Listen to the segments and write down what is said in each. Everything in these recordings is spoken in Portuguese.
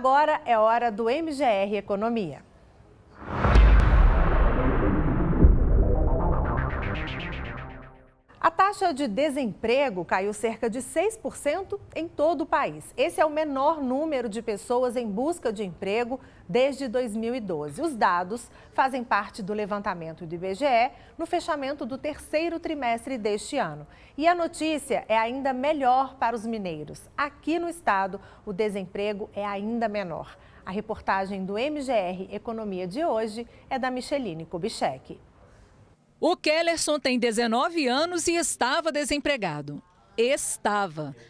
Agora é hora do MGR Economia. A taxa de desemprego caiu cerca de 6% em todo o país. Esse é o menor número de pessoas em busca de emprego desde 2012. Os dados fazem parte do levantamento do IBGE no fechamento do terceiro trimestre deste ano. E a notícia é ainda melhor para os mineiros. Aqui no estado, o desemprego é ainda menor. A reportagem do MGR Economia de hoje é da Micheline Kubitschek. O Kellerson tem 19 anos e estava desempregado.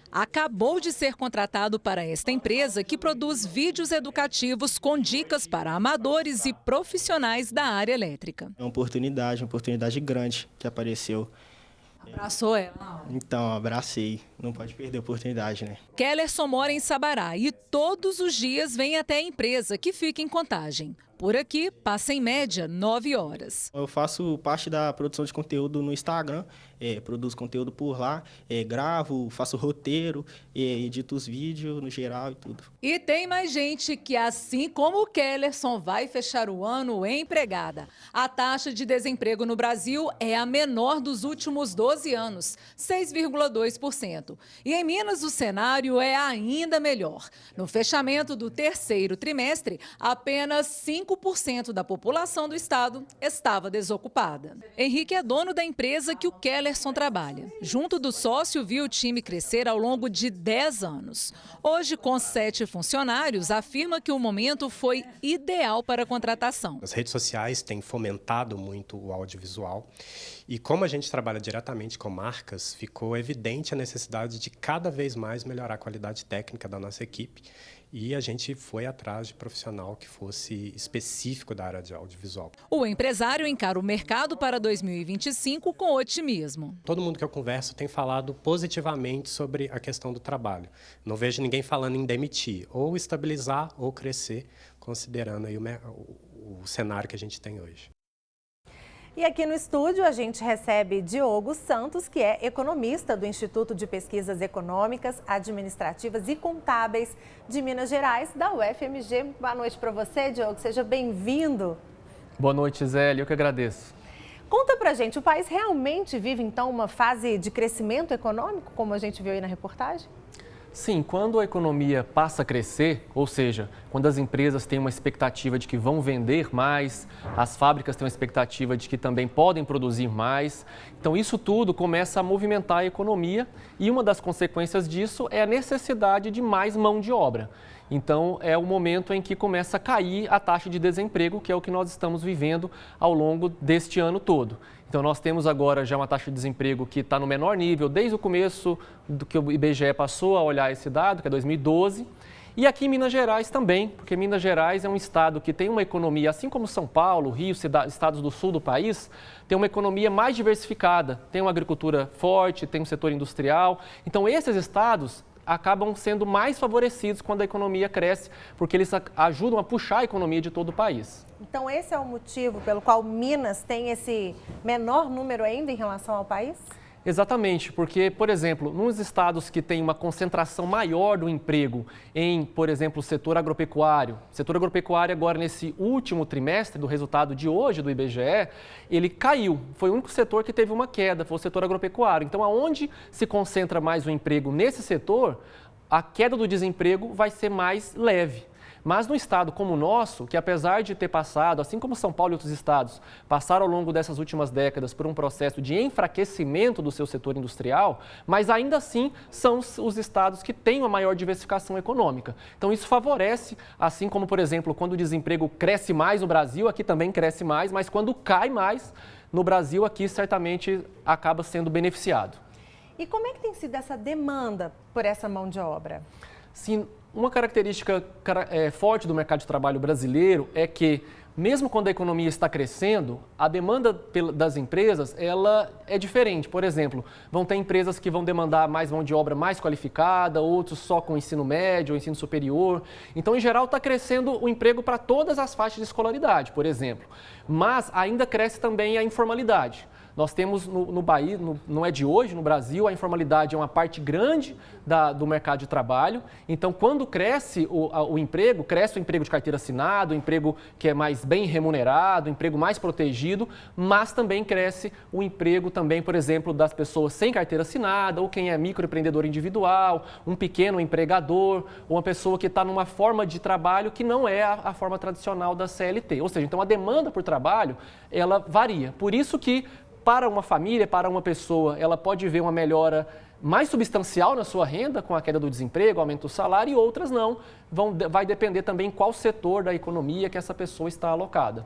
Acabou de ser contratado para esta empresa que produz vídeos educativos com dicas para amadores e profissionais da área elétrica. É uma oportunidade grande que apareceu. Abraçou ela? Então, abracei. Não pode perder a oportunidade, né? Kellerson mora em Sabará e todos os dias vem até a empresa, que fica em Contagem. Por aqui, passa em média 9 horas. Eu faço parte da produção de conteúdo no Instagram, produzo conteúdo por lá, gravo, faço roteiro, edito os vídeos no geral e tudo. E tem mais gente que, assim como o Kellerson, vai fechar o ano empregada. A taxa de desemprego no Brasil é a menor dos últimos 12 anos, 6,2%. E em Minas o cenário é ainda melhor. No fechamento do terceiro trimestre, apenas 5% da população do estado estava desocupada. Henrique é dono da empresa que o Kellerson trabalha. Junto do sócio, viu o time crescer ao longo de 10 anos. Hoje, com 7 funcionários, afirma que o momento foi ideal para a contratação. As redes sociais têm fomentado muito o audiovisual e como a gente trabalha diretamente com marcas, ficou evidente a necessidade de cada vez mais melhorar a qualidade técnica da nossa equipe. E a gente foi atrás de profissional que fosse específico da área de audiovisual. O empresário encara o mercado para 2025 com otimismo. Todo mundo que eu converso tem falado positivamente sobre a questão do trabalho. Não vejo ninguém falando em demitir, ou estabilizar ou crescer, considerando aí o cenário que a gente tem hoje. E aqui no estúdio a gente recebe Diogo Santos, que é economista do Instituto de Pesquisas Econômicas, Administrativas e Contábeis de Minas Gerais, da UFMG. Boa noite para você, Diogo. Seja bem-vindo. Boa noite, Zélia. Eu que agradeço. Conta pra gente, o país realmente vive, então, uma fase de crescimento econômico, como a gente viu aí na reportagem? Sim, quando a economia passa a crescer, ou seja, quando as empresas têm uma expectativa de que vão vender mais, as fábricas têm uma expectativa de que também podem produzir mais, então isso tudo começa a movimentar a economia e uma das consequências disso é a necessidade de mais mão de obra. Então, é o momento em que começa a cair a taxa de desemprego, que é o que nós estamos vivendo ao longo deste ano todo. Então, nós temos agora já uma taxa de desemprego que está no menor nível desde o começo do que o IBGE passou a olhar esse dado, que é 2012. E aqui em Minas Gerais também, porque Minas Gerais é um estado que tem uma economia, assim como São Paulo, Rio, estados do sul do país, tem uma economia mais diversificada, tem uma agricultura forte, tem um setor industrial. Então, esses estados acabam sendo mais favorecidos quando a economia cresce, porque eles ajudam a puxar a economia de todo o país. Então esse é o motivo pelo qual Minas tem esse menor número ainda em relação ao país? Exatamente, porque, por exemplo, nos estados que têm uma concentração maior do emprego em, por exemplo, o setor agropecuário agora nesse último trimestre do resultado de hoje do IBGE, ele caiu. Foi o único setor que teve uma queda, foi o setor agropecuário. Então, aonde se concentra mais o emprego nesse setor, a queda do desemprego vai ser mais leve. Mas no estado como o nosso, que apesar de ter passado, assim como São Paulo e outros estados, passaram ao longo dessas últimas décadas por um processo de enfraquecimento do seu setor industrial, mas ainda assim são os estados que têm uma maior diversificação econômica. Então isso favorece, assim como, por exemplo, quando o desemprego cresce mais no Brasil, aqui também cresce mais, mas quando cai mais no Brasil, aqui certamente acaba sendo beneficiado. E como é que tem sido essa demanda por essa mão de obra? Sim, uma característica forte do mercado de trabalho brasileiro é que, mesmo quando a economia está crescendo, a demanda das empresas ela é diferente. Por exemplo, vão ter empresas que vão demandar mais mão de obra mais qualificada, outros só com ensino médio ou ensino superior. Então, em geral, está crescendo o emprego para todas as faixas de escolaridade, por exemplo. Mas ainda cresce também a informalidade. Nós temos no Bahia, não é de hoje, no Brasil, a informalidade é uma parte grande do mercado de trabalho. Então, quando cresce o emprego, cresce o emprego de carteira assinada, o emprego que é mais bem remunerado, o emprego mais protegido, mas também cresce o emprego também, por exemplo, das pessoas sem carteira assinada, ou quem é microempreendedor individual, um pequeno empregador, ou uma pessoa que está numa forma de trabalho que não é a forma tradicional da CLT. Ou seja, então a demanda por trabalho, ela varia. Por isso que para uma família, para uma pessoa, ela pode ver uma melhora mais substancial na sua renda com a queda do desemprego, aumento do salário, e outras não. Vai depender também qual setor da economia que essa pessoa está alocada.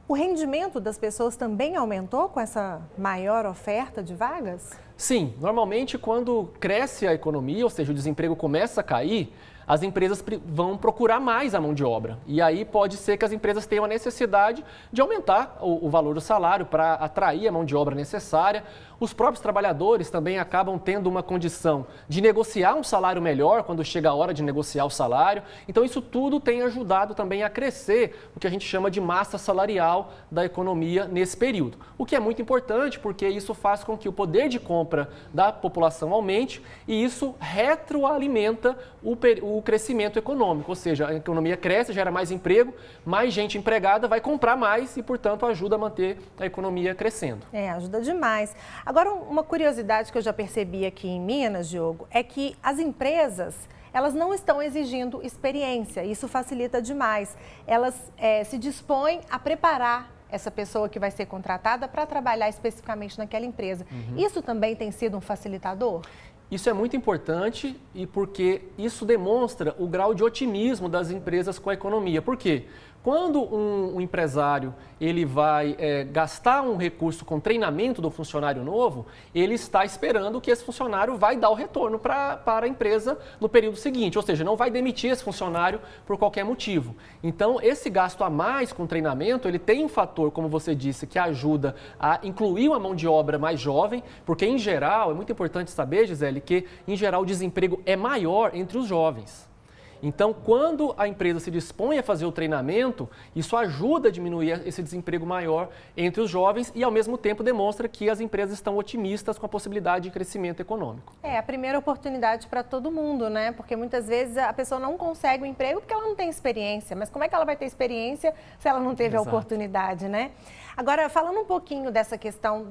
O rendimento das pessoas também aumentou com essa maior oferta de vagas? Sim, normalmente quando cresce a economia, ou seja, o desemprego começa a cair, as empresas vão procurar mais a mão de obra. E aí pode ser que as empresas tenham a necessidade de aumentar o valor do salário para atrair a mão de obra necessária. Os próprios trabalhadores também acabam tendo uma condição de negociar um salário melhor quando chega a hora de negociar o salário. Então isso tudo tem ajudado também a crescer o que a gente chama de massa salarial da economia nesse período. O que é muito importante porque isso faz com que o poder de compra da população aumente e isso retroalimenta o crescimento econômico, ou seja, a economia cresce, gera mais emprego, mais gente empregada vai comprar mais e, portanto, ajuda a manter a economia crescendo. Ajuda demais. Agora, uma curiosidade que eu já percebi aqui em Minas, Diogo, é que as empresas, elas não estão exigindo experiência, isso facilita demais. Elas se dispõem a preparar essa pessoa que vai ser contratada para trabalhar especificamente naquela empresa. Isso também tem sido um facilitador? Isso é muito importante e porque isso demonstra o grau de otimismo das empresas com a economia. Por quê? Quando um empresário ele vai gastar um recurso com treinamento do funcionário novo, ele está esperando que esse funcionário vai dar o retorno para a empresa no período seguinte, ou seja, não vai demitir esse funcionário por qualquer motivo. Então, esse gasto a mais com treinamento, ele tem um fator, como você disse, que ajuda a incluir uma mão de obra mais jovem, porque em geral, é muito importante saber, Gisele, que em geral o desemprego é maior entre os jovens. Então, quando a empresa se dispõe a fazer o treinamento, isso ajuda a diminuir esse desemprego maior entre os jovens e, ao mesmo tempo, demonstra que as empresas estão otimistas com a possibilidade de crescimento econômico. É a primeira oportunidade para todo mundo, né? Porque muitas vezes a pessoa não consegue um emprego porque ela não tem experiência. Mas como é que ela vai ter experiência se ela não teve a oportunidade, né? Agora, falando um pouquinho dessa questão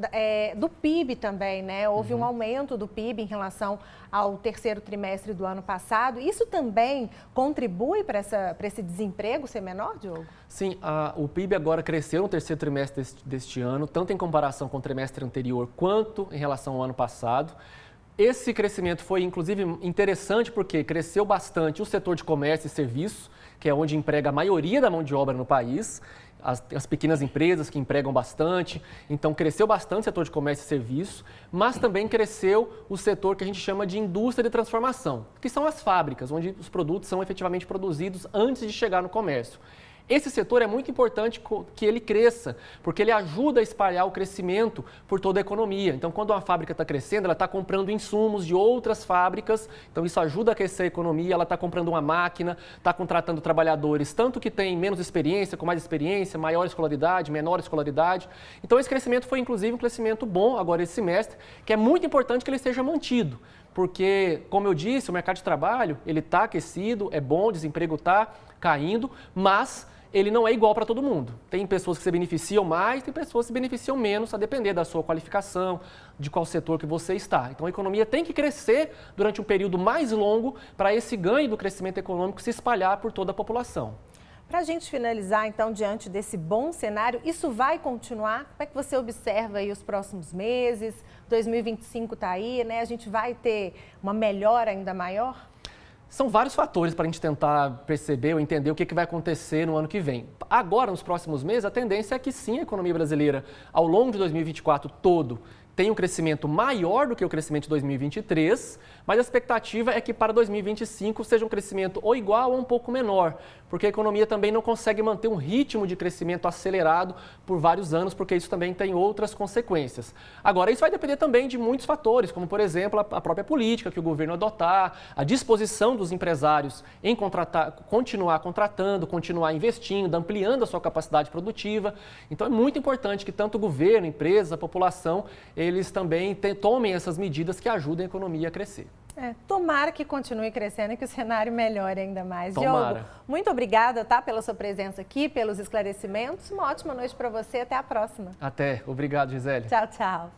do PIB também, né? Houve um aumento do PIB em relação ao terceiro trimestre do ano passado. Isso também contribui para esse desemprego ser menor, Diogo? Sim, o PIB agora cresceu no terceiro trimestre deste ano, tanto em comparação com o trimestre anterior quanto em relação ao ano passado. Esse crescimento foi, inclusive, interessante porque cresceu bastante o setor de comércio e serviços, que é onde emprega a maioria da mão de obra no país. As pequenas empresas que empregam bastante, então cresceu bastante o setor de comércio e serviços, mas também cresceu o setor que a gente chama de indústria de transformação, que são as fábricas, onde os produtos são efetivamente produzidos antes de chegar no comércio. Esse setor é muito importante que ele cresça, porque ele ajuda a espalhar o crescimento por toda a economia. Então, quando uma fábrica está crescendo, ela está comprando insumos de outras fábricas, então isso ajuda a crescer a economia, ela está comprando uma máquina, está contratando trabalhadores, tanto que tem menos experiência, com mais experiência, maior escolaridade, menor escolaridade. Então, esse crescimento foi, inclusive, um crescimento bom agora esse semestre, que é muito importante que ele seja mantido. Porque, como eu disse, o mercado de trabalho, ele está aquecido, é bom, o desemprego está caindo, mas ele não é igual para todo mundo. Tem pessoas que se beneficiam mais, tem pessoas que se beneficiam menos, a depender da sua qualificação, de qual setor que você está. Então, a economia tem que crescer durante um período mais longo para esse ganho do crescimento econômico se espalhar por toda a população. Para a gente finalizar, então, diante desse bom cenário, isso vai continuar? Como é que você observa aí os próximos meses? 2025 está aí, né? A gente vai ter uma melhora ainda maior? São vários fatores para a gente tentar perceber ou entender o que vai acontecer no ano que vem. Agora, nos próximos meses, a tendência é que sim, a economia brasileira, ao longo de 2024 todo, tem um crescimento maior do que o crescimento de 2023, mas a expectativa é que para 2025 seja um crescimento ou igual ou um pouco menor, porque a economia também não consegue manter um ritmo de crescimento acelerado por vários anos, porque isso também tem outras consequências. Agora, isso vai depender também de muitos fatores, como, por exemplo, a própria política que o governo adotar, a disposição dos empresários em continuar contratando, continuar investindo, ampliando a sua capacidade produtiva. Então, é muito importante que tanto o governo, empresas, a população, eles também tomem essas medidas que ajudem a economia a crescer. Tomara que continue crescendo e que o cenário melhore ainda mais. Tomara. Diogo, muito obrigada, tá, pela sua presença aqui, pelos esclarecimentos. Uma ótima noite para você. Até a próxima. Até. Obrigado, Gisele. Tchau, tchau.